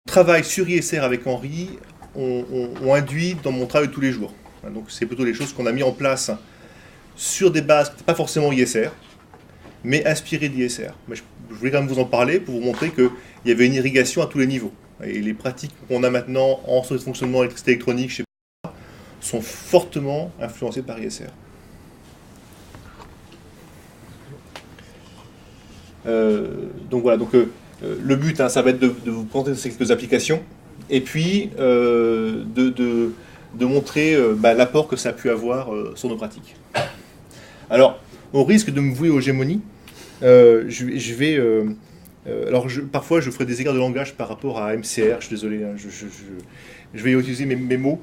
travail sur ISR avec Henri ont induit dans mon travail de tous les jours. Donc c'est plutôt les choses qu'on a mis en place sur des bases, pas forcément ISR, mais inspirées d'ISR. Mais je voulais quand même vous en parler pour vous montrer qu'il y avait une irrigation à tous les niveaux. Et les pratiques qu'on a maintenant en de fonctionnement électricité électronique chez sont fortement influencées par ISR. Donc voilà, le but, ça va être de vous présenter ces quelques applications et puis de montrer l'apport que ça a pu avoir sur nos pratiques. Alors, au risque de me vouer aux gémonies, parfois je ferai des égards de langage par rapport à MCR, je suis désolé, hein, je vais utiliser mes mots.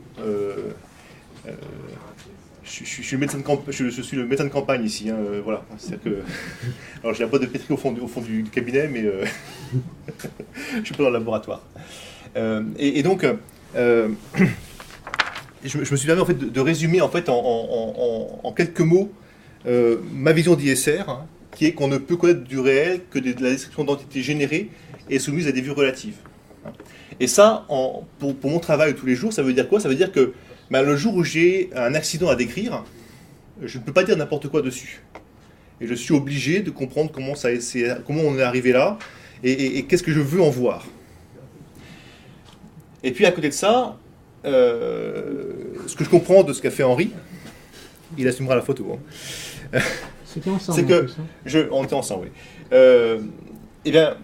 Je suis le médecin de campagne ici, hein, voilà. Que... Alors j'ai la boîte de pétri au fond du cabinet, mais je suis pas dans le laboratoire. Donc, je me suis permis en fait de résumer en fait en quelques mots ma vision d'ISR, hein, qui est qu'on ne peut connaître du réel que de la description d'entités générées et soumises à des vues relatives. Et ça, pour mon travail de tous les jours, ça veut dire quoi? Ça veut dire que le jour où j'ai un accident à décrire, je ne peux pas dire n'importe quoi dessus. Et je suis obligé de comprendre comment on est arrivé là et qu'est-ce que je veux en voir. Et puis à côté de ça, ce que je comprends de ce qu'a fait Henri, il assumera la photo. Hein. C'était ensemble. C'est que on était ensemble, oui. Eh bien,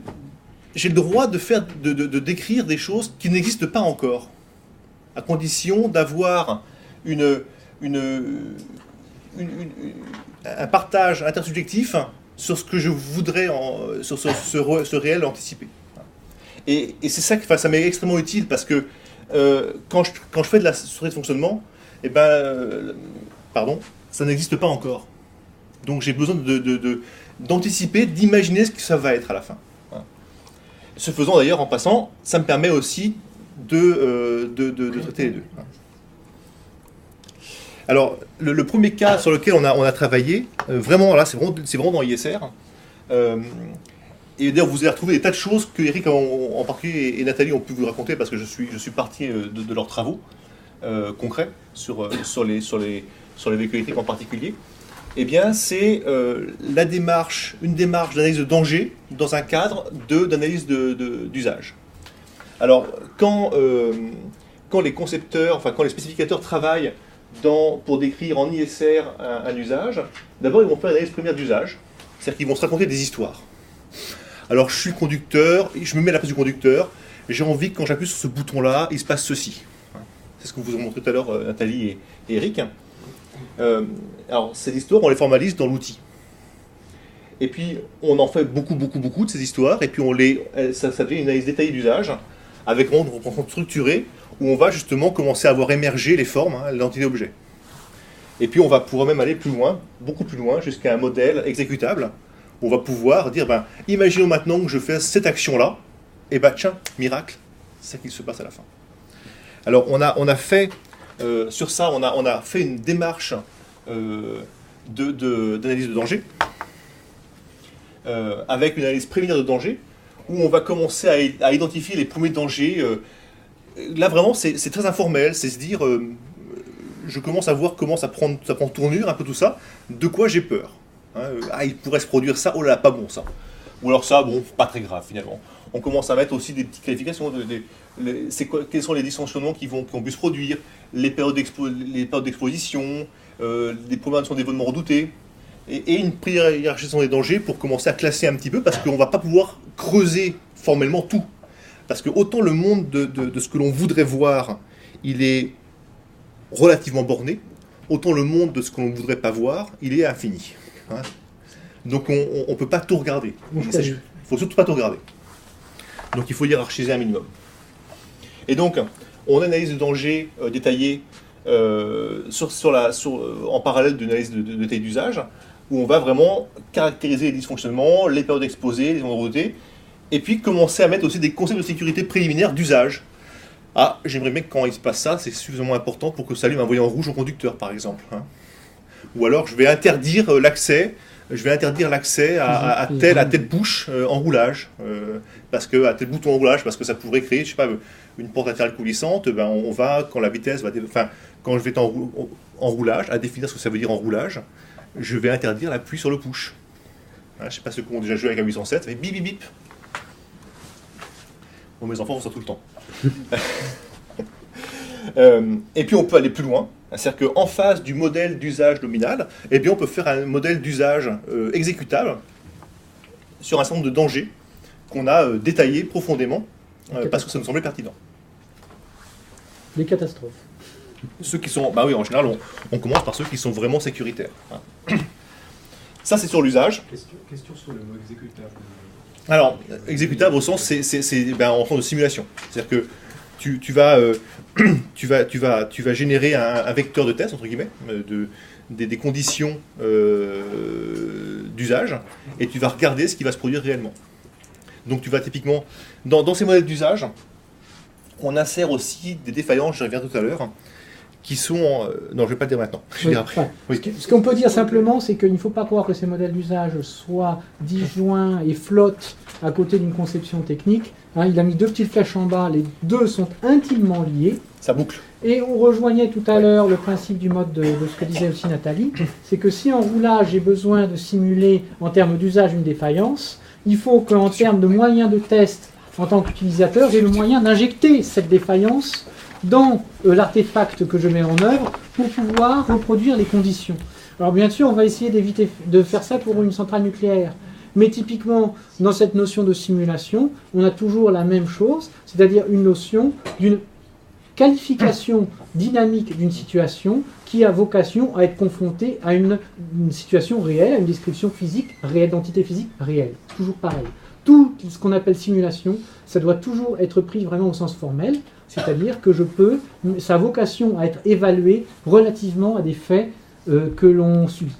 j'ai le droit de décrire des choses qui n'existent pas encore, à condition d'avoir un partage intersubjectif sur ce que je voudrais, sur ce réel anticipé. Et c'est ça que ça m'est extrêmement utile, parce que quand je fais de la souris de fonctionnement, ça n'existe pas encore. Donc j'ai besoin d'anticiper, d'imaginer ce que ça va être à la fin. Ce faisant d'ailleurs, en passant, ça me permet aussi de traiter les deux. Alors, le premier cas sur lequel on a travaillé, vraiment là, c'est vraiment dans ISR. Et d'ailleurs, vous allez retrouver des tas de choses que Eric en particulier et Nathalie ont pu vous raconter, parce que je suis parti de leurs travaux concrets sur les véhicules électriques en particulier. Eh bien, c'est une démarche d'analyse de danger dans un cadre d'analyse d'usage. Alors, quand les concepteurs, quand les spécificateurs travaillent pour décrire en ISR un usage, d'abord ils vont faire une analyse primaire d'usage, c'est-à-dire qu'ils vont se raconter des histoires. Alors, je suis conducteur, je me mets à la place du conducteur, j'ai envie que quand j'appuie sur ce bouton-là, il se passe ceci. C'est ce que vous avez montré tout à l'heure, Nathalie et Eric. Alors, ces histoires, on les formalise dans l'outil. Et puis, on en fait beaucoup de ces histoires, et puis ça devient une analyse détaillée d'usage, avec une représentation structurée, où on va justement commencer à voir émerger les formes, l'entité objet. Et puis, on va pouvoir même aller plus loin, beaucoup plus loin, jusqu'à un modèle exécutable, où on va pouvoir dire, imaginons maintenant que je fais cette action-là, et tiens, miracle, c'est ça qui se passe à la fin. Alors, on a fait... sur ça, on a fait une démarche d'analyse de danger, avec une analyse préliminaire de danger, où on va commencer à identifier les premiers dangers. Là, vraiment, c'est très informel, c'est se dire, je commence à voir comment ça prend tournure, un peu tout ça, de quoi j'ai peur. Il pourrait se produire ça, oh là là, pas bon ça. Ou alors ça, bon, pas très grave finalement. On commence à mettre aussi des petites qualifications, quels sont les dysfonctionnements qui ont pu se produire, les périodes d'exposition, les problématiques d'événements redoutés, et une hiérarchisation des dangers pour commencer à classer un petit peu, parce qu'on ne va pas pouvoir creuser formellement tout. Parce que autant le monde de ce que l'on voudrait voir, il est relativement borné, autant le monde de ce que l'on ne voudrait pas voir, il est infini. Donc on ne peut pas tout regarder. Il ne faut surtout pas tout regarder. Donc il faut hiérarchiser un minimum. Et donc, on analyse le danger détaillé en parallèle d'une analyse de détail d'usage, où on va vraiment caractériser les dysfonctionnements, les périodes exposées, les zones redotées, et puis commencer à mettre aussi des concepts de sécurité préliminaires d'usage. J'aimerais bien que quand il se passe ça, c'est suffisamment important pour que ça allume un voyant rouge au conducteur, par exemple. Ou alors, je vais interdire l'accès je vais interdire l'accès à telle push en roulage, parce que à tel bouton en roulage, parce que ça pourrait créer, je sais pas, une porte latérale coulissante. Ben on va, quand la vitesse va, enfin, quand je vais être en roulage, à définir ce que ça veut dire en roulage, je vais interdire l'appui sur le push. Hein, je sais pas ceux qui ont déjà joué avec un 807, ça fait bip bip bip. Bon, mes enfants font ça tout le temps. Et puis on peut aller plus loin, c'est-à-dire qu'en face du modèle d'usage nominal, eh bien on peut faire un modèle d'usage exécutable sur un certain nombre de dangers qu'on a détaillés profondément parce que ça nous semblait pertinent. Les catastrophes. Ceux qui sont, bah oui, en général, on commence par ceux qui sont vraiment sécuritaires. Ça, c'est sur l'usage. Question sur le mot exécutable. Alors, exécutable au sens, c'est en sens de simulation. C'est-à-dire que tu vas générer un vecteur de test, entre guillemets, des conditions d'usage, et tu vas regarder ce qui va se produire réellement. Donc tu vas typiquement, dans ces modèles d'usage, on insère aussi des défaillances, je reviens tout à l'heure, qui sont... non, je ne vais pas le dire maintenant, je vais dire après. Oui. Ce qu'on peut dire simplement, c'est qu'il ne faut pas croire que ces modèles d'usage soient disjoints et flottent à côté d'une conception technique. Hein, il a mis deux petites flèches en bas, les deux sont intimement liés. Ça boucle. Et on rejoignait tout à l'heure le principe du mode de ce que disait aussi Nathalie, c'est que si en roulage j'ai besoin de simuler en termes d'usage une défaillance, il faut qu'en termes de moyens de test en tant qu'utilisateur, j'ai le moyen d'injecter cette défaillance dans l'artefact que je mets en œuvre pour pouvoir reproduire les conditions. Alors bien sûr, on va essayer d'éviter de faire ça pour une centrale nucléaire. Mais typiquement, dans cette notion de simulation, on a toujours la même chose, c'est-à-dire une notion d'une qualification dynamique d'une situation qui a vocation à être confrontée à une situation réelle, à une description physique réelle, d'entité physique réelle. Toujours pareil. Tout ce qu'on appelle simulation, ça doit toujours être pris vraiment au sens formel, c'est-à-dire que ça a vocation à être évalué relativement à des faits que l'on subit.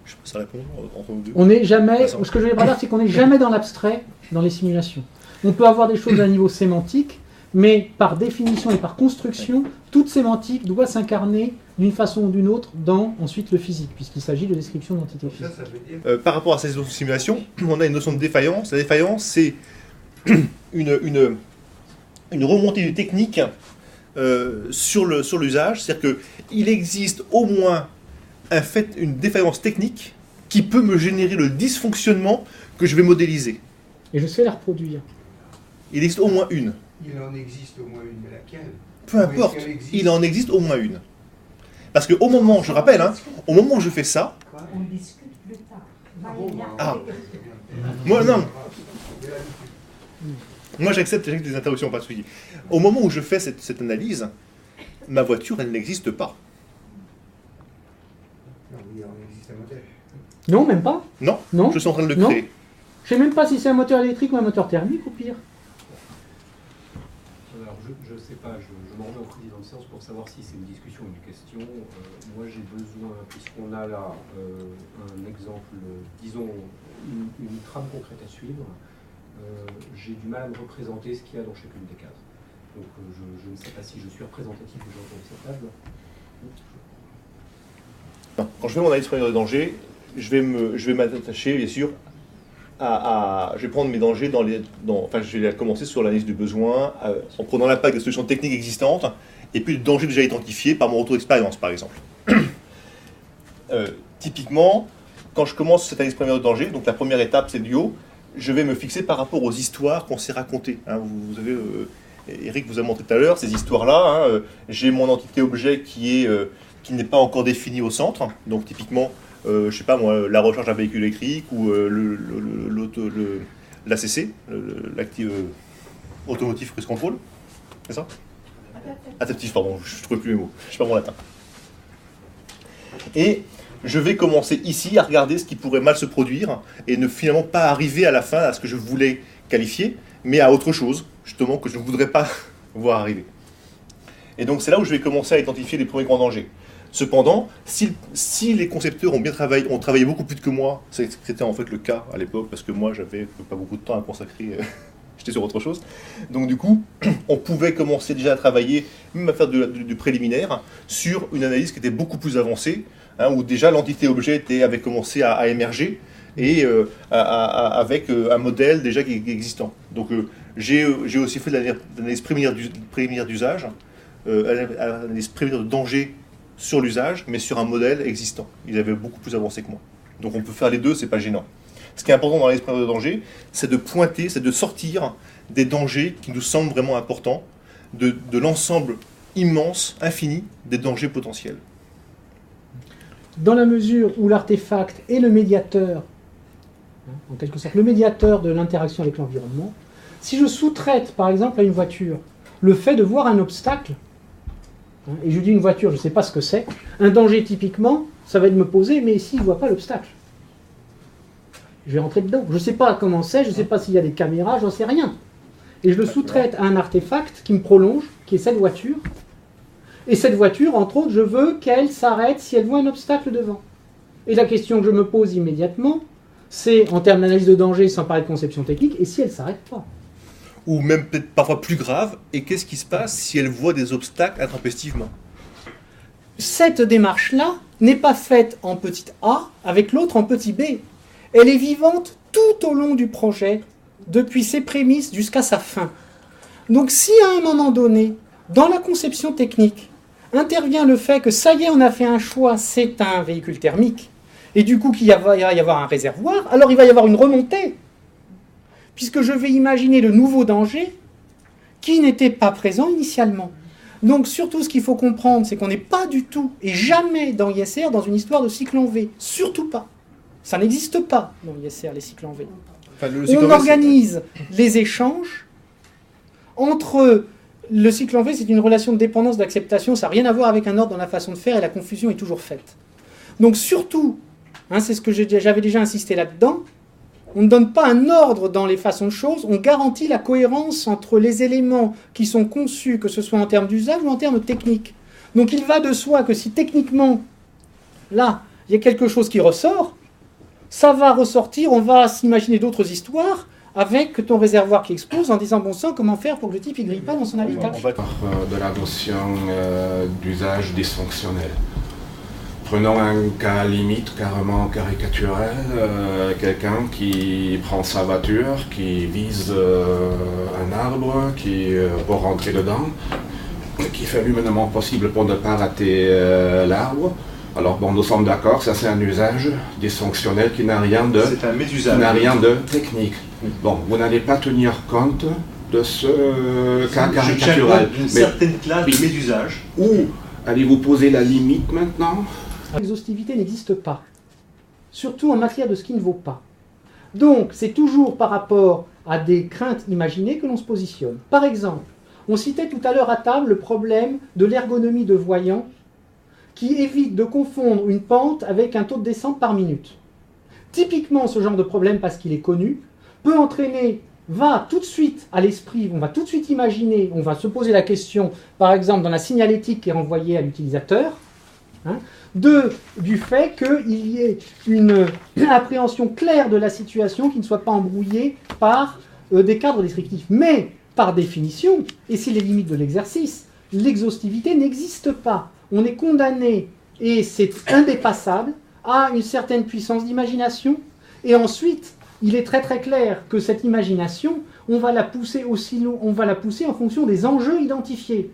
Je sais pas si ça répond entre nous deux. On n'est jamais, ce que je veux dire, c'est qu'on n'est jamais dans l'abstrait dans les simulations. On peut avoir des choses à un niveau sémantique, mais par définition et par construction, toute sémantique doit s'incarner d'une façon ou d'une autre dans ensuite le physique, puisqu'il s'agit de description d'entités physiques. Par rapport à ces autres simulations, on a une notion de défaillance. La défaillance, c'est une remontée du technique sur l'usage. C'est-à-dire qu'il existe au moins une défaillance technique qui peut me générer le dysfonctionnement que je vais modéliser. Et je sais la reproduire. Il existe au moins une. Il en existe au moins une, mais laquelle? Peu importe, il en existe au moins une. Parce qu'au moment, je rappelle, hein, au moment où je fais ça... On discute plus tard. Ah. Moi, non. Moi, j'accepte des interruptions, pas de souci. Au moment où je fais cette analyse, ma voiture, elle n'existe pas. Non, il en existe un modèle. Non, même pas. Non, non. Je suis en train de le créer. Je ne sais même pas si c'est un moteur électrique ou un moteur thermique, au pire. Alors, je ne sais pas, je m'en remets au président de séance pour savoir si c'est une discussion ou une question. Moi, j'ai besoin, puisqu'on a là un exemple, disons, une trame concrète à suivre, j'ai du mal à me représenter ce qu'il y a dans chacune des cases. Donc, je ne sais pas si je suis représentatif des gens de cette table. Quand je fais mon analyse première de danger, je vais m'attacher, bien sûr, je vais prendre mes dangers je vais commencer sur l'analyse du besoin, en prenant l'impact des solutions techniques existantes, et puis le danger déjà identifié par mon retour d'expérience, par exemple. Typiquement, quand je commence cette analyse première de danger, donc la première étape, c'est du haut, je vais me fixer par rapport aux histoires qu'on s'est racontées. Hein, vous avez, Eric vous a montré tout à l'heure, ces histoires-là. Hein, j'ai mon entité objet qui n'est pas encore définie au centre, donc typiquement, je sais pas moi, la recharge d'un véhicule électrique ou l'ACC, l'Active Automotive Cruise Control, c'est ça? Adaptif, pardon, je ne trouve plus les mots, je ne sais pas mon latin. Et je vais commencer ici à regarder ce qui pourrait mal se produire et ne finalement pas arriver à la fin à ce que je voulais qualifier, mais à autre chose, justement, que je ne voudrais pas voir arriver. Et donc c'est là où je vais commencer à identifier les premiers grands dangers. Cependant, si les concepteurs ont travaillé beaucoup plus que moi, c'était en fait le cas à l'époque, parce que moi j'avais pas beaucoup de temps à consacrer j'étais sur autre chose. Donc du coup, on pouvait commencer déjà à travailler, même à faire du préliminaire, sur une analyse qui était beaucoup plus avancée, hein, où déjà l'entité-objet avait commencé à émerger, et avec un modèle déjà qui est existant. Donc j'ai aussi fait de l'analyse préliminaire d'usage, l'analyse préliminaire de danger sur l'usage, mais sur un modèle existant. Il avait beaucoup plus avancé que moi. Donc on peut faire les deux, c'est pas gênant. Ce qui est important dans l'analyse préliminaire de danger, c'est de pointer, c'est de sortir des dangers qui nous semblent vraiment importants, de l'ensemble immense, infini, des dangers potentiels. Dans la mesure où l'artefact est le médiateur, en quelque sorte, le médiateur de l'interaction avec l'environnement, si je sous-traite, par exemple, à une voiture, le fait de voir un obstacle, et je dis une voiture, je ne sais pas ce que c'est, un danger typiquement, ça va être de me poser, mais si je ne vois pas l'obstacle, je vais rentrer dedans. Je ne sais pas comment c'est, je ne sais pas s'il y a des caméras, j'en sais rien. Et je le sous-traite à un artefact qui me prolonge, qui est cette voiture. Et cette voiture, entre autres, je veux qu'elle s'arrête si elle voit un obstacle devant. Et la question que je me pose immédiatement, c'est, en termes d'analyse de danger, sans parler de conception technique, et si elle ne s'arrête pas? Ou même peut-être parfois plus grave, et qu'est-ce qui se passe si elle voit des obstacles intempestivement? Cette démarche-là n'est pas faite en petit a avec l'autre en petit b. Elle est vivante tout au long du projet, depuis ses prémices jusqu'à sa fin. Donc si à un moment donné, dans la conception technique, intervient le fait que ça y est, on a fait un choix, c'est un véhicule thermique, et du coup qu'il va y avoir un réservoir, alors il va y avoir une remontée, puisque je vais imaginer de nouveaux dangers qui n'étaient pas présents initialement. Donc surtout ce qu'il faut comprendre, c'est qu'on n'est pas du tout, et jamais dans ISR, dans une histoire de cycle en V. Surtout pas. Ça n'existe pas dans ISR, les cycles en V. Enfin, le cycle en On V, organise les échanges entre... Le cycle en V, c'est une relation de dépendance, d'acceptation, ça n'a rien à voir avec un ordre dans la façon de faire, et la confusion est toujours faite. Donc surtout, c'est ce que j'avais déjà insisté là-dedans, on ne donne pas un ordre dans les façons de choses, on garantit la cohérence entre les éléments qui sont conçus, que ce soit en termes d'usage ou en termes techniques. Donc il va de soi que si techniquement, là, il y a quelque chose qui ressort, ça va ressortir, on va s'imaginer d'autres histoires avec ton réservoir qui explose en disant bon sang, comment faire pour que le type ne grille pas dans son habitat. De la notion d'usage dysfonctionnel. Prenons un cas limite carrément caricaturel, quelqu'un qui prend sa voiture, qui vise un arbre, qui pour rentrer dedans, qui fait l'humainement possible pour ne pas rater l'arbre. Alors bon, nous sommes d'accord, ça c'est un usage dysfonctionnel qui n'a rien de, c'est un mésusage. Qui n'a rien de technique. Bon, vous n'allez pas tenir compte de ce cas caricatural. D'une certaine classe de mésusage. Où allez-vous poser la limite maintenant? L'exhaustivité n'existe pas, surtout en matière de ce qui ne vaut pas. Donc, c'est toujours par rapport à des craintes imaginées que l'on se positionne. Par exemple, on citait tout à l'heure à table le problème de l'ergonomie de voyant qui évite de confondre une pente avec un taux de descente par minute. Typiquement, ce genre de problème, parce qu'il est connu, peut entraîner, va tout de suite à l'esprit, on va tout de suite imaginer, on va se poser la question, par exemple, dans la signalétique qui est renvoyée à l'utilisateur, du fait qu'il y ait une appréhension claire de la situation qui ne soit pas embrouillée par des cadres descriptifs. Mais, par définition, et c'est les limites de l'exercice, l'exhaustivité n'existe pas. On est condamné, et c'est indépassable, à une certaine puissance d'imagination, et ensuite, il est très très clair que cette imagination, on va la pousser en fonction des enjeux identifiés.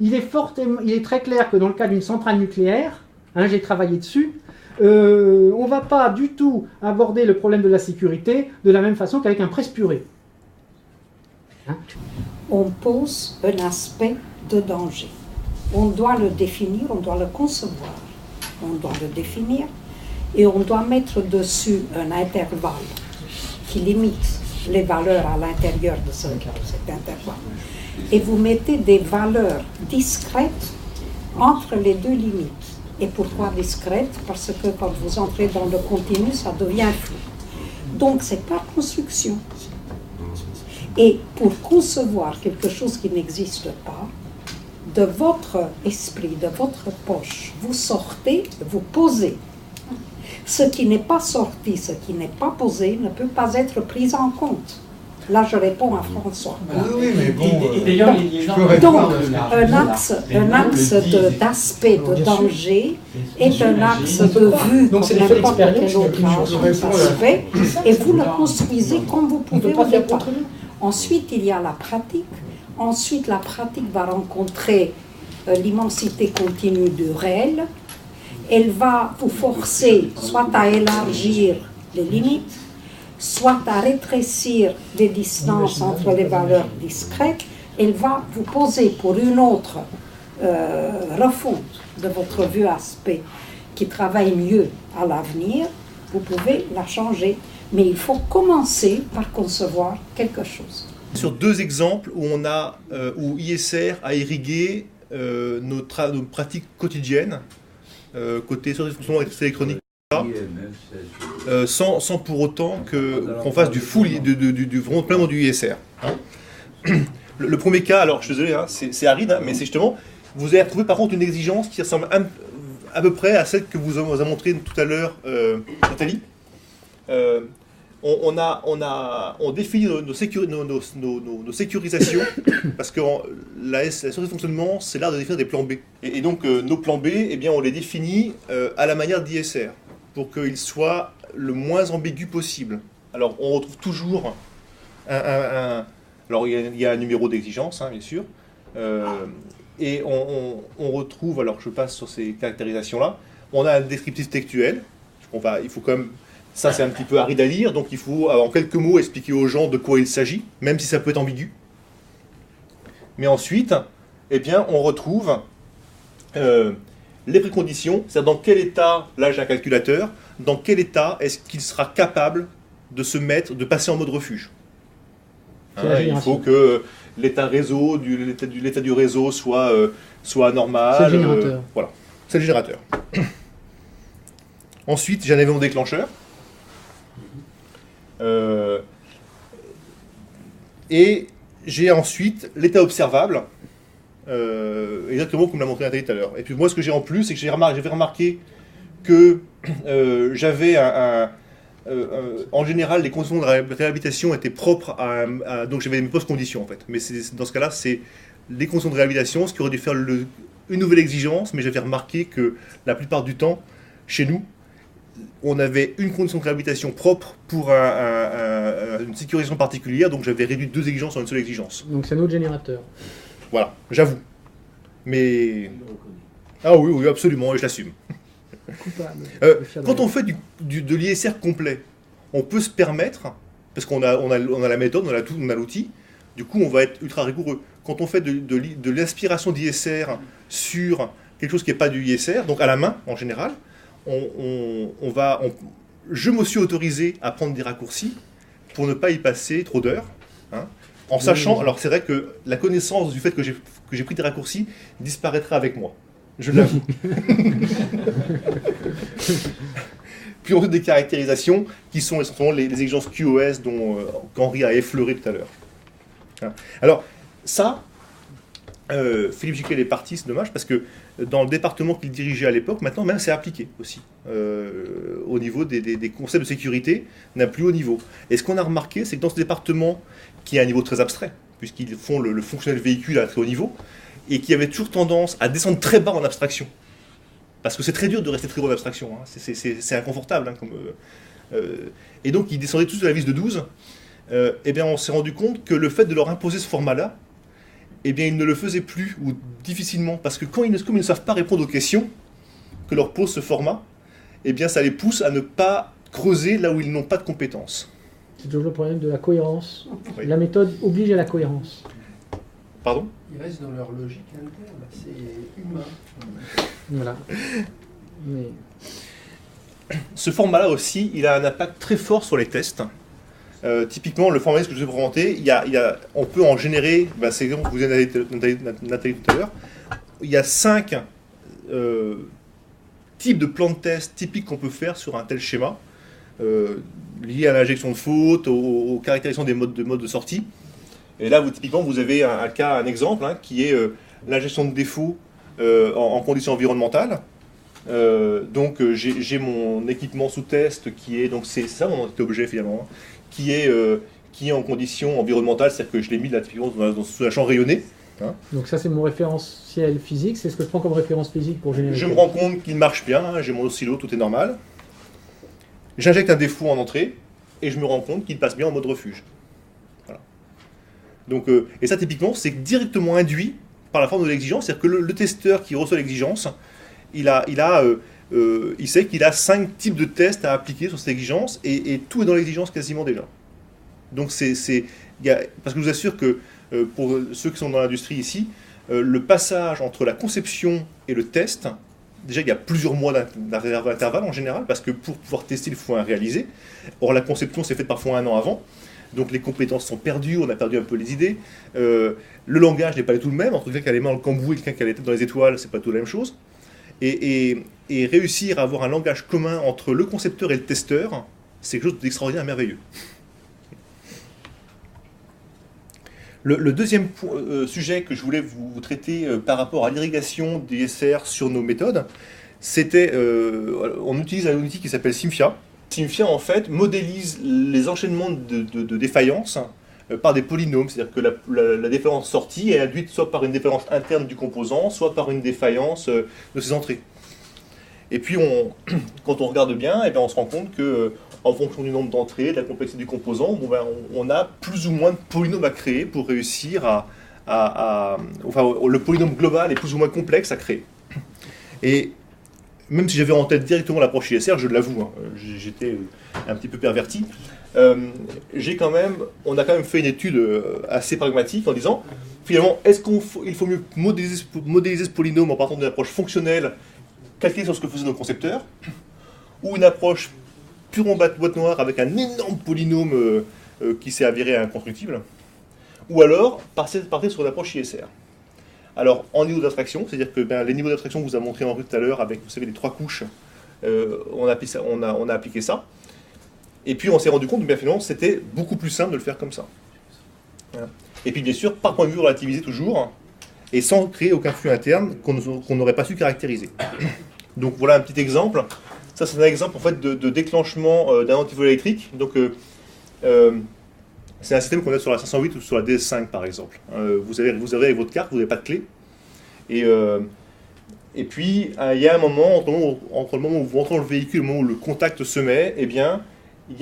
Il est très clair que dans le cas d'une centrale nucléaire, j'ai travaillé dessus, on ne va pas du tout aborder le problème de la sécurité de la même façon qu'avec un presse-purée. On pose un aspect de danger. On doit le définir, on doit le concevoir, on doit le définir, et on doit mettre dessus un intervalle qui limite les valeurs à l'intérieur de cet intervalle. Et vous mettez des valeurs discrètes entre les deux limites. Et pourquoi discrètes? Parce que quand vous entrez dans le continu, ça devient flou. Donc c'est par construction. Et pour concevoir quelque chose qui n'existe pas, de votre esprit, de votre poche, vous sortez, vous posez. Ce qui n'est pas sorti, ce qui n'est pas posé, ne peut pas être pris en compte. Là, je réponds à François. Oui, mais bon. Et d'ailleurs, les gens. Donc, un axe d'aspect, de danger, est un axe de vue, Donc, c'est comme l'effet n'importe d'expérience, quel autre il y a quelque chose. aspect, et vous le construisez comme vous On ne pouvez peut pas au faire départ. contre lui. Ensuite, il y a la pratique. Ensuite, la pratique va rencontrer l'immensité continue du réel. Elle va vous forcer soit à élargir les limites, soit à rétrécir les distances entre les valeurs discrètes. Elle va vous poser pour une autre refonte de votre vue aspect qui travaille mieux à l'avenir. Vous pouvez la changer, mais il faut commencer par concevoir quelque chose. Sur deux exemples où où ISR a irrigué nos pratiques quotidiennes, côté sur les fonctionnements électroniques, sans pour autant qu'on fasse du full, vraiment pleinement du ISR. Hein. Le premier cas, alors je suis désolé, hein, c'est aride, hein, mais c'est justement, vous allez retrouver par contre une exigence qui ressemble à peu près à celle que vous a montré tout à l'heure Nathalie. On définit nos sécurisations parce que la sûreté de fonctionnement, c'est l'art de définir des plans B. Et donc, nos plans B, eh bien, on les définit à la manière d'ISR pour qu'ils soient le moins ambigus possible. Alors, on retrouve toujours alors, il y a un numéro d'exigence, hein, bien sûr. Et on retrouve, alors je passe sur ces caractérisations-là, on a un descriptif textuel. Il faut quand même... Ça, c'est un petit peu aride à lire, donc il faut, en quelques mots, expliquer aux gens de quoi il s'agit, même si ça peut être ambigu. Mais ensuite, eh bien, on retrouve les préconditions, c'est-à-dire dans quel état, là j'ai un calculateur, dans quel état est-ce qu'il sera capable de passer en mode refuge. Il faut que l'état réseau, l'état du réseau soit anormal. C'est le générateur. Voilà, c'est le générateur. Ensuite, j'ai un événement déclencheur. Et j'ai ensuite l'état observable, exactement comme l'a montré Nathalie tout à l'heure. Et puis moi, ce que j'ai en plus, c'est que j'avais remarqué que j'avais en général, les conditions de réhabilitation étaient propres donc j'avais mes post-conditions en fait. Mais dans ce cas-là, c'est les conditions de réhabilitation, ce qui aurait dû faire une nouvelle exigence, mais j'avais remarqué que la plupart du temps, chez nous, on avait une condition de réhabilitation propre pour une sécurisation particulière, donc j'avais réduit 2 exigences en une seule exigence. Donc c'est un autre générateur. Voilà, j'avoue. Mais... Ah oui, oui, absolument, et je l'assume. Coupable. Quand on fait de l'ISR complet, on peut se permettre, parce qu'on a la méthode, on a l'outil, du coup on va être ultra rigoureux. Quand on fait de l'aspiration d'ISR sur quelque chose qui n'est pas du ISR, donc à la main en général, je me suis autorisé à prendre des raccourcis pour ne pas y passer trop d'heures, hein, en sachant, alors c'est vrai que la connaissance du fait que j'ai pris des raccourcis disparaîtra avec moi, je l'avoue. Puis ensuite des caractérisations qui sont essentiellement les exigences QoS qu'Henri a effleuré tout à l'heure. Hein. Alors ça, Philippe Gicquel est parti, c'est dommage, parce que dans le département qu'il dirigeait à l'époque, maintenant même c'est appliqué aussi. Au niveau des concepts de sécurité, d'un plus haut niveau. Et ce qu'on a remarqué, c'est que dans ce département, qui est à un niveau très abstrait, puisqu'ils font le fonctionnel véhicule à très haut niveau, et qui avait toujours tendance à descendre très bas en abstraction. Parce que c'est très dur de rester très haut en abstraction, hein. C'est inconfortable. Hein, et donc ils descendaient tous de la vis de 12. Et bien on s'est rendu compte que le fait de leur imposer ce format-là, eh bien, ils ne le faisaient plus, ou difficilement, parce que comme ils ne savent pas répondre aux questions que leur pose ce format, eh bien, ça les pousse à ne pas creuser là où ils n'ont pas de compétences. C'est toujours le problème de la cohérence. Oui. La méthode oblige à la cohérence. Pardon ? Ils restent dans leur logique interne, c'est humain. Voilà. Mais... Ce format-là aussi, il a un impact très fort sur les tests. Typiquement, le format que je vous ai présenté, on peut en générer, c'est l'exemple que vous avez Nathalie tout à l'heure, il y a 5 types de plans de test typiques qu'on peut faire sur un tel schéma, liés à l'injection de fautes, aux caractérisations des modes de sortie. Et là, typiquement, vous avez un exemple, hein, qui est l'injection de défauts en conditions environnementales. Donc, j'ai mon équipement sous test qui est, donc c'est ça mon objet finalement, hein, qui qui est en conditions environnementales, c'est-à-dire que je l'ai mis là, typiquement sous un champ rayonné. Hein. Donc ça c'est mon référentiel physique, c'est ce que je prends comme référence physique pour générer. Je me rends compte qu'il marche bien, hein, j'ai mon oscillo, tout est normal. J'injecte un défaut en entrée, et je me rends compte qu'il passe bien en mode refuge. Voilà. Donc, et ça typiquement, c'est directement induit par la forme de l'exigence, c'est-à-dire que le testeur qui reçoit l'exigence, il sait qu'il a 5 types de tests à appliquer sur cette exigence, et tout est dans l'exigence quasiment déjà. Donc parce que je vous assure que pour ceux qui sont dans l'industrie ici, le passage entre la conception et le test, déjà il y a plusieurs mois d'intervalle en général, parce que pour pouvoir tester, il faut un réaliser. Or la conception s'est faite parfois 1 an avant, donc les compétences sont perdues, on a perdu un peu les idées. Le langage n'est pas du tout le même, entre quelqu'un qui a les mains dans le cambouis et quelqu'un qui a les têtes dans les étoiles, c'est pas tout la même chose. Et réussir à avoir un langage commun entre le concepteur et le testeur, c'est quelque chose d'extraordinaire et merveilleux. Le deuxième sujet que je voulais vous traiter par rapport à l'irrigation des SR sur nos méthodes, c'était, on utilise un outil qui s'appelle Symfia. Symfia, en fait, modélise les enchaînements de défaillances par des polynômes, c'est-à-dire que la défaillance sortie est induite soit par une défaillance interne du composant, soit par une défaillance de ses entrées. Et puis, quand on regarde bien, on se rend compte que en fonction du nombre d'entrées, de la complexité du composant, on a plus ou moins de polynômes à créer pour réussir enfin, le polynôme global est plus ou moins complexe à créer. Et même si j'avais en tête directement l'approche ISR, je l'avoue, hein, j'étais un petit peu perverti, on a quand même fait une étude assez pragmatique en disant, finalement, il faut mieux modéliser ce polynôme en partant d'une approche fonctionnelle, calquée sur ce que faisaient nos concepteurs, ou une approche purement boîte noire avec un énorme polynôme qui s'est avéré inconstructible, ou alors partir sur l'approche ISR. Alors, en niveau d'abstraction, c'est-à-dire que les niveaux d'abstraction que vous avez montré tout à l'heure avec, vous savez, les 3 couches, on a appliqué ça. Et puis, on s'est rendu compte que finalement, c'était beaucoup plus simple de le faire comme ça. Voilà. Et puis, bien sûr, par point de vue relativisé toujours, et sans créer aucun flux interne qu'on n'aurait pas su caractériser. Donc, voilà un petit exemple. Ça, c'est un exemple en fait, de déclenchement d'un antivol électrique. Donc, c'est un système qu'on a sur la 508 ou sur la DS5 par exemple. Vous avez avec votre carte, vous n'avez pas de clé. Et puis, il y a un moment, entre le moment où vous rentrez dans le véhicule et le moment où le contact se met, il y a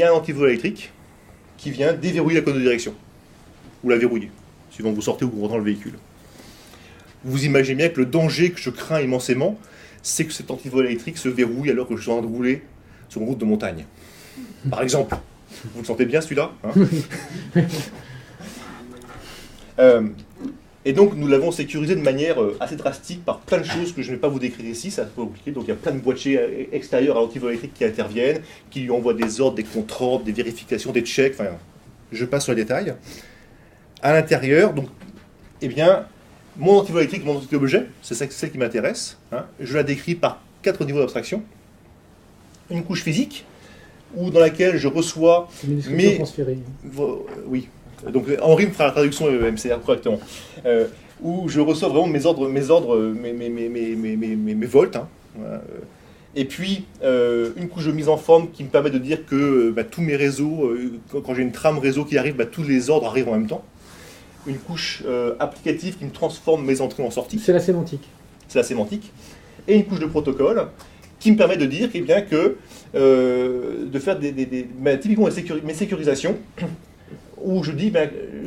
un antivol électrique qui vient déverrouiller la colonne de direction. Ou la verrouiller, suivant que vous sortez ou que vous rentrez dans le véhicule. Vous imaginez bien que le danger que je crains immensément, c'est que cet antivol électrique se verrouille alors que je suis en train de rouler sur une route de montagne. Par exemple. Vous le sentez bien celui-là, hein? Et donc nous l'avons sécurisé de manière assez drastique par plein de choses que je ne vais pas vous décrire ici, ça c'est pas compliqué. Donc il y a plein de boîtiers extérieurs à l'antivol électrique qui interviennent, qui lui envoient des ordres, des contre-ordres, des vérifications, des checks, enfin je passe sur les détails. À l'intérieur, donc, mon antivol électrique, mon anti-objet, c'est celle qui m'intéresse, hein. Je la décris par 4 niveaux d'abstraction. Une couche physique, dans laquelle je reçois mes... Oui, donc Henri me fera la traduction MCR correctement. Où je reçois vraiment mes volts. Hein. Et puis, une couche de mise en forme qui me permet de dire que tous mes réseaux, quand j'ai une trame réseau qui arrive, tous les ordres arrivent en même temps. Une couche applicative qui me transforme mes entrées en sorties. C'est la sémantique. C'est la sémantique. Et une couche de protocole qui me permet de dire de faire typiquement mes sécurisations, où je dis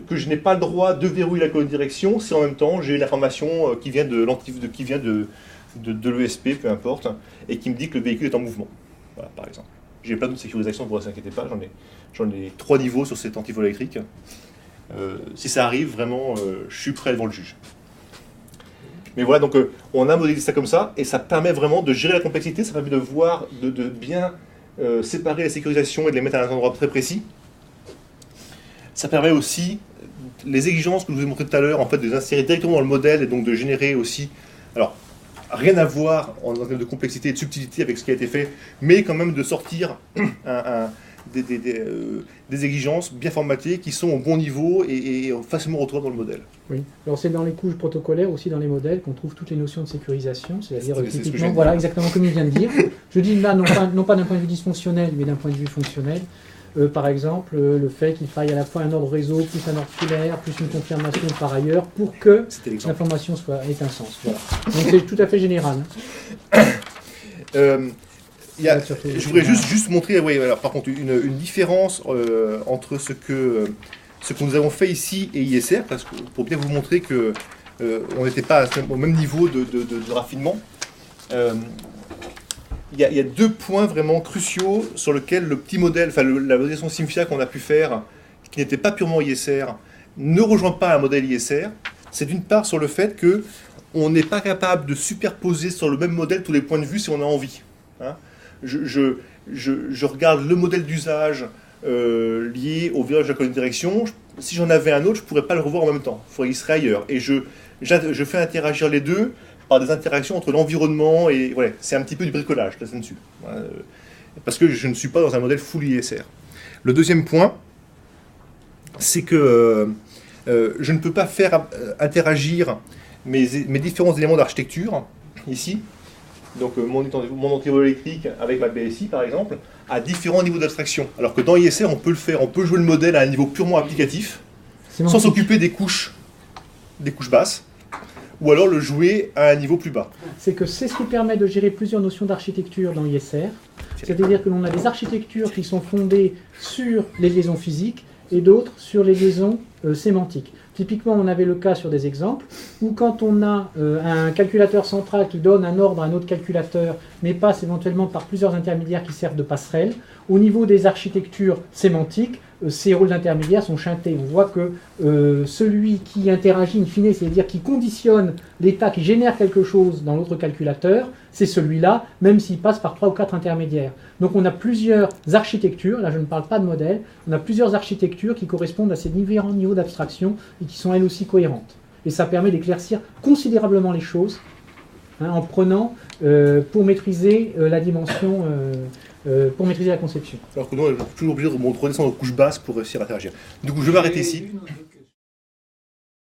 que je n'ai pas le droit de verrouiller la colonne de direction si en même temps j'ai l'information qui vient de l'ESP, peu importe, et qui me dit que le véhicule est en mouvement. Voilà, par exemple. J'ai plein d'autres sécurisations, vous ne vous inquiétez pas, j'en ai 3 niveaux sur cet antivol électrique. Si ça arrive, vraiment, je suis prêt devant le juge. Mais voilà, donc on a modélisé ça comme ça, et ça permet vraiment de gérer la complexité, ça permet de voir, de bien séparer les sécurisations et de les mettre à un endroit très précis. Ça permet aussi, les exigences que je vous ai montrées tout à l'heure, en fait, de les insérer directement dans le modèle, et donc de générer aussi, alors, rien à voir en termes de complexité et de subtilité avec ce qui a été fait, mais quand même de sortir des exigences bien formatées qui sont au bon niveau et facilement retrouvables dans le modèle. Oui, alors c'est dans les couches protocolaires, aussi dans les modèles, qu'on trouve toutes les notions de sécurisation, c'est-à-dire typiquement, voilà, exactement comme il vient de dire. Je dis là, non pas d'un point de vue dysfonctionnel, mais d'un point de vue fonctionnel. par exemple, le fait qu'il faille à la fois un ordre réseau, plus un ordre filaire, plus une confirmation par ailleurs, pour que C'était l'exemple. l'information ait un sens. Voilà. Donc c'est tout à fait général. Je voudrais juste montrer, alors, par contre, une différence entre ce que nous avons fait ici et ISR, parce que, pour bien vous montrer que on n'était pas au même niveau de raffinement. Il y a deux points vraiment cruciaux sur lesquels le petit modèle, enfin la modélisation SIMFIA qu'on a pu faire, qui n'était pas purement ISR, ne rejoint pas un modèle ISR. C'est d'une part sur le fait que on n'est pas capable de superposer sur le même modèle tous les points de vue si on a envie. Hein. Je regarde le modèle d'usage lié au virage de la colonne de direction. Si j'en avais un autre, je ne pourrais pas le revoir en même temps. Il faudrait qu'il serait ailleurs. Et je fais interagir les deux par des interactions entre l'environnement et... Voilà, c'est un petit peu du bricolage là-dessus. Voilà, parce que je ne suis pas dans un modèle full ISR. Le deuxième point, c'est que je ne peux pas faire interagir mes différents éléments d'architecture, ici, donc mon antivoleur électrique avec ma BSI par exemple, à différents niveaux d'abstraction. Alors que dans ISR, on peut le faire, on peut jouer le modèle à un niveau purement applicatif, sans s'occuper des couches basses, ou alors le jouer à un niveau plus bas. C'est que c'est ce qui permet de gérer plusieurs notions d'architecture dans ISR. C'est-à-dire que l'on a des architectures qui sont fondées sur les liaisons physiques et d'autres sur les liaisons sémantiques. Typiquement, on avait le cas sur des exemples où quand on a un calculateur central qui donne un ordre à un autre calculateur, mais passe éventuellement par plusieurs intermédiaires qui servent de passerelle, au niveau des architectures sémantiques, ces rôles d'intermédiaires sont chantés. On voit que celui qui interagit in fine, c'est-à-dire qui conditionne l'état, qui génère quelque chose dans l'autre calculateur, c'est celui-là, même s'il passe par 3 ou 4 intermédiaires. Donc on a plusieurs architectures, là je ne parle pas de modèle, on a plusieurs architectures qui correspondent à ces différents niveaux d'abstraction et qui sont elles aussi cohérentes. Et ça permet d'éclaircir considérablement les choses, hein, en prenant pour maîtriser la dimension, pour maîtriser la conception. Alors que nous, on est toujours obligé de redescendre aux couches basses pour réussir à interagir. Du coup, je vais m'arrêter ici.